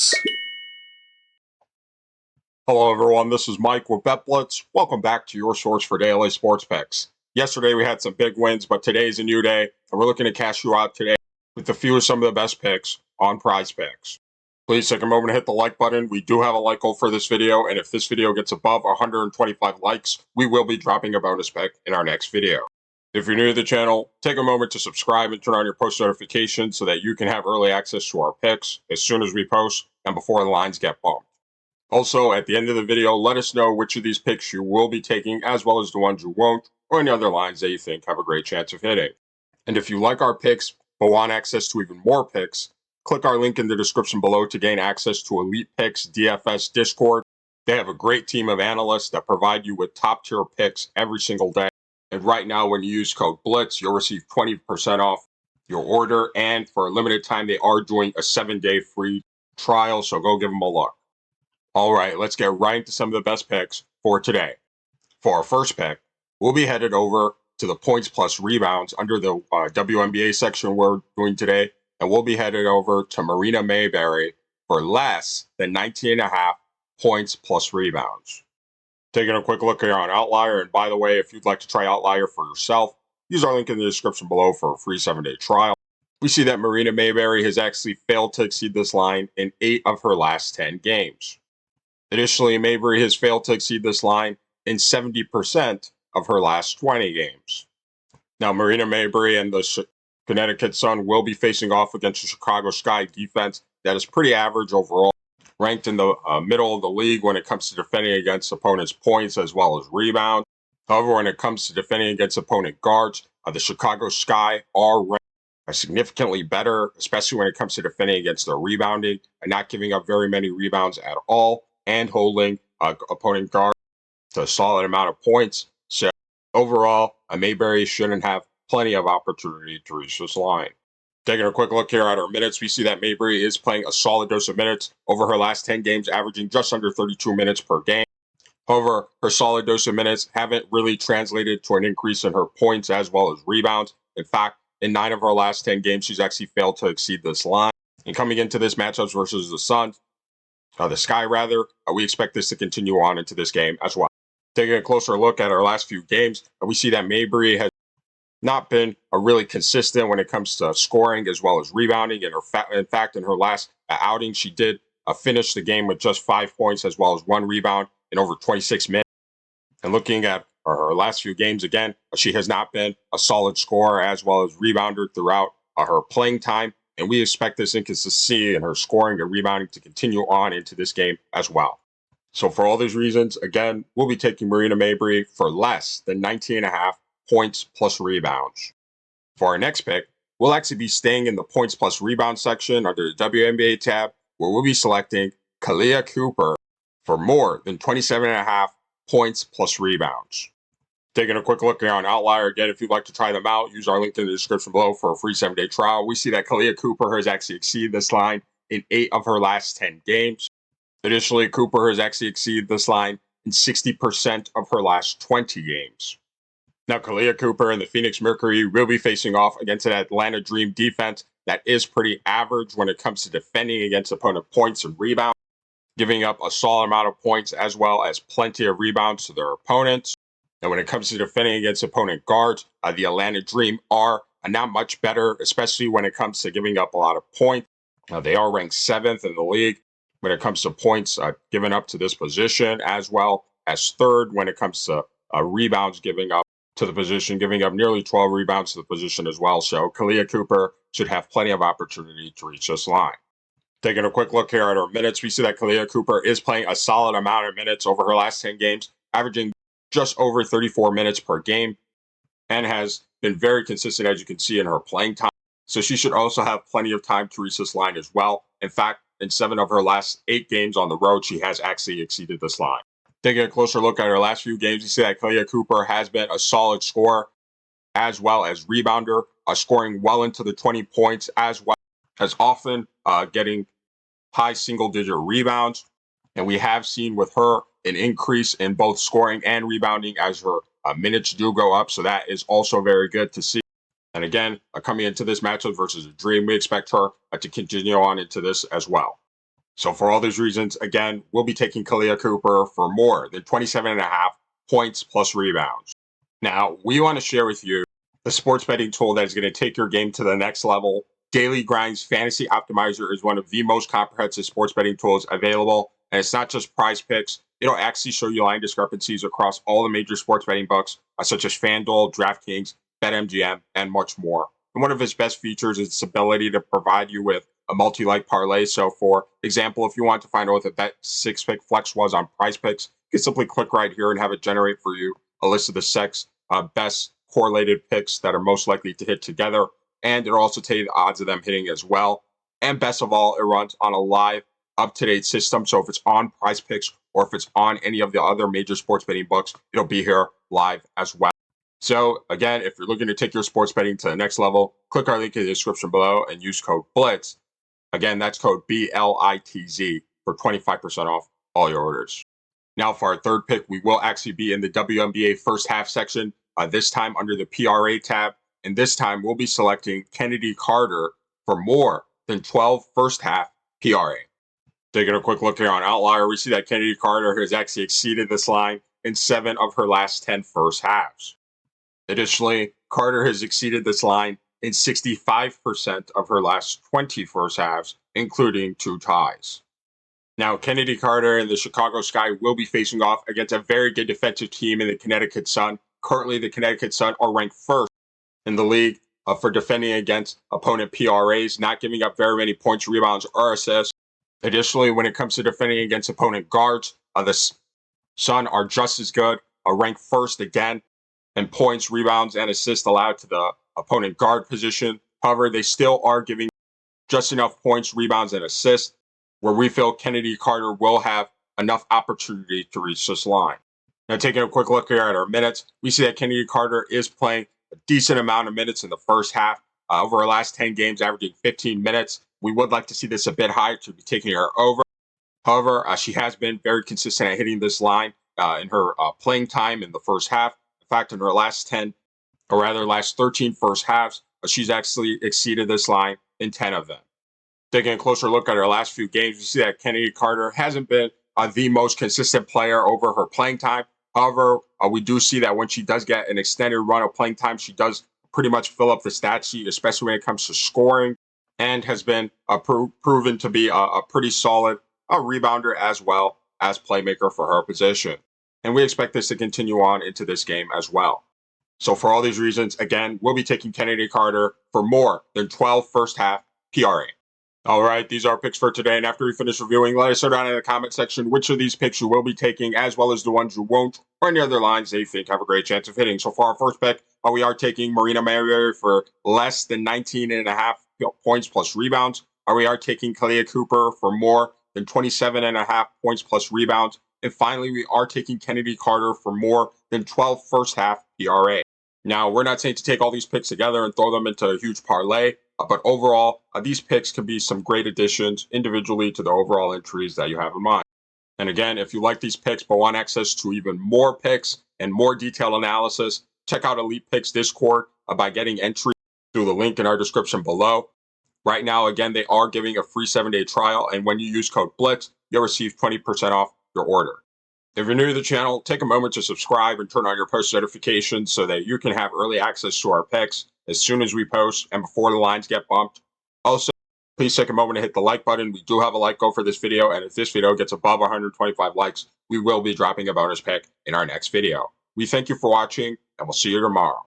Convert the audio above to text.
PrizePicks. Hello everyone, this is Mike with BetBlitz. Welcome back to your source for daily sports picks. Yesterday we had some big wins, but today's a new day, and we're looking to cash you out today with a few of some of the best picks on PrizePicks. Please take a moment to hit the like button. We do have a like goal for this video, and if this video gets above 125 likes, we will be dropping a bonus pick in our next video. If you're new to the channel, take a moment to subscribe and turn on your post notifications so that you can have early access to our picks as soon as we post and before the lines get bumped. Also, at the end of the video, let us know which of these picks you will be taking, as well as the ones you won't, or any other lines that you think have a great chance of hitting. And if you like our picks, but want access to even more picks, click our link in the description below to gain access to Elite Picks DFS Discord. They have a great team of analysts that provide you with top-tier picks every single day. And right now, when you use code BLITZ, you'll receive 20% off your order. And for a limited time, they are doing a 7-day free trial, so go give them a look. All right, let's get right into some of the best picks for today. For our first pick, we'll be headed over to the points plus rebounds under the WNBA section we're doing today, and we'll be headed over to Marina Mayberry for less than 19.5 points plus rebounds. Taking a quick look here on Outlier, and by the way, if you'd like to try Outlier for yourself, use our link in the description below for a free 7-day trial. We see that Marina Mayberry has actually failed to exceed this line in 8 of her last 10 games. Additionally, Mayberry has failed to exceed this line in 70% of her last 20 games. Now, Marina Mayberry and the Connecticut Sun will be facing off against the Chicago Sky defense that is pretty average overall, ranked in the middle of the league when it comes to defending against opponents' points as well as rebounds. However, when it comes to defending against opponent guards, the Chicago Sky are ranked significantly better, especially when it comes to defending against their rebounding and not giving up very many rebounds at all, and holding opponent guard to a solid amount of points. So overall, Mayberry shouldn't have plenty of opportunity to reach this line. Taking a quick look here at her minutes, we see that Mayberry is playing a solid dose of minutes over her last 10 games, averaging just under 32 minutes per game. However, her solid dose of minutes haven't really translated to an increase in her points as well as rebounds. In fact, in 9 of her last 10 games, she's actually failed to exceed this line. And coming into this matchup versus the Suns, the Sky rather, we expect this to continue on into this game as well. Taking a closer look at our last few games, we see that Mayberry has not been really consistent when it comes to scoring as well as rebounding. And in fact, in her last outing, she did finish the game with just 5 points as well as 1 rebound in over 26 minutes. And looking at her last few games again, she has not been a solid scorer as well as rebounder throughout her playing time. And we expect this inconsistency in her scoring and rebounding to continue on into this game as well. So for all these reasons, again, we'll be taking Marina Mayberry for less than 19.5 points plus rebounds. For our next pick, we'll actually be staying in the points plus rebound section under the WNBA tab, where we'll be selecting Kalia Cooper for more than 27.5 points plus rebounds. Taking a quick look here on Outlier. Again, if you'd like to try them out, use our link in the description below for a free 7-day trial. We see that Kalia Cooper has actually exceeded this line in 8 of her last 10 games. Additionally, Cooper has actually exceeded this line in 60% of her last 20 games. Now, Kalia Cooper and the Phoenix Mercury will be facing off against an Atlanta Dream defense that is pretty average when it comes to defending against opponent points and rebounds, giving up a solid amount of points as well as plenty of rebounds to their opponents. And when it comes to defending against opponent guards, the Atlanta Dream are not much better, especially when it comes to giving up a lot of points. They are ranked 7th in the league when it comes to points given up to this position, as well as 3rd when it comes to rebounds giving up to the position, giving up nearly 12 rebounds to the position as well. So Kalia Cooper should have plenty of opportunity to reach this line. Taking a quick look here at her minutes, we see that Kalia Cooper is playing a solid amount of minutes over her last 10 games, averaging just over 34 minutes per game, and has been very consistent, as you can see, in her playing time. So she should also have plenty of time to reach this line as well. In fact, in 7 of her last 8 games on the road, she has actually exceeded this line. Taking a closer look at her last few games, you see that Kalia Cooper has been a solid scorer as well as rebounder, scoring well into the 20 points as well as often getting high single-digit rebounds. And we have seen with her an increase in both scoring and rebounding as her minutes do go up. So that is also very good to see. And again, coming into this matchup versus a Dream, we expect her to continue on into this as well. So for all these reasons, again, we'll be taking Kalia Cooper for more than 27.5 points plus rebounds. Now, we want to share with you the sports betting tool that is going to take your game to the next level. Daily Grinds Fantasy Optimizer is one of the most comprehensive sports betting tools available. And it's not just prize picks. It'll actually show you line discrepancies across all the major sports betting books, such as FanDuel, DraftKings, BetMGM, and much more. And one of its best features is its ability to provide you with a multi-leg parlay. So for example, if you want to find out what the bet 6-pick flex was on PrizePicks, you can simply click right here and have it generate for you a list of the best correlated picks that are most likely to hit together. And it'll also tell you the odds of them hitting as well. And best of all, it runs on a live, up-to-date system. So if it's on PrizePicks or if it's on any of the other major sports betting books, it'll be here live as well. So again, if you're looking to take your sports betting to the next level, click our link in the description below and use code BLITZ. Again, that's code BLITZ for 25% off all your orders. Now for our third pick, we will actually be in the WNBA first half section, this time under the PRA tab. And this time we'll be selecting Kennedy Carter for more than 12 first half PRA. Taking a quick look here on Outlier, we see that Kennedy Carter has actually exceeded this line in 7 of her last 10 first halves. Additionally, Carter has exceeded this line in 65% of her last 20 first halves, including 2 ties. Now, Kennedy Carter and the Chicago Sky will be facing off against a very good defensive team in the Connecticut Sun. Currently, the Connecticut Sun are ranked first in the league for defending against opponent PRAs, not giving up very many points, rebounds, or assists. Additionally, when it comes to defending against opponent guards, the Sun are just as good, ranked first again in points, rebounds, and assists allowed to the opponent guard position. However, they still are giving just enough points, rebounds, and assists where we feel Kennedy Carter will have enough opportunity to reach this line. Now, taking a quick look here at our minutes, we see that Kennedy Carter is playing a decent amount of minutes in the first half. Over her last 10 games, averaging 15 minutes. We would like to see this a bit higher to be taking her over. However, she has been very consistent at hitting this line in her playing time in the first half. In fact, in her last 13 first halves, she's actually exceeded this line in 10 of them. Taking a closer look at her last few games, we see that Kennedy Carter hasn't been the most consistent player over her playing time. However, we do see that when she does get an extended run of playing time, she does pretty much fill up the stat sheet, especially when it comes to scoring, and has been proven to be a pretty solid rebounder as well as playmaker for her position. And we expect this to continue on into this game as well. So for all these reasons, again, we'll be taking Kennedy Carter for more than 12 first half PRA. All right, these are our picks for today. And after we finish reviewing, let us know down in the comment section which of these picks you will be taking, as well as the ones you won't, or any other lines that you think have a great chance of hitting. So for our first pick, we are taking Marina Mayberry for less than 19.5 points plus rebounds. We are taking Kalia Cooper for more than 27.5 points plus rebounds. And finally, we are taking Kennedy Carter for more than 12 first half PRA. Now, we're not saying to take all these picks together and throw them into a huge parlay, but overall, these picks can be some great additions individually to the overall entries that you have in mind. And again, if you like these picks but want access to even more picks and more detailed analysis, check out Elite Picks Discord by getting entry through the link in our description below. Right now, again, they are giving a free 7-day trial, and when you use code BLITZ, you'll receive 20% off your order. If you're new to the channel, take a moment to subscribe and turn on your post notifications so that you can have early access to our picks as soon as we post and before the lines get bumped. Also, please take a moment to hit the like button. We do have a like goal for this video, and if this video gets above 125 likes, we will be dropping a bonus pick in our next video. We thank you for watching, and we'll see you tomorrow.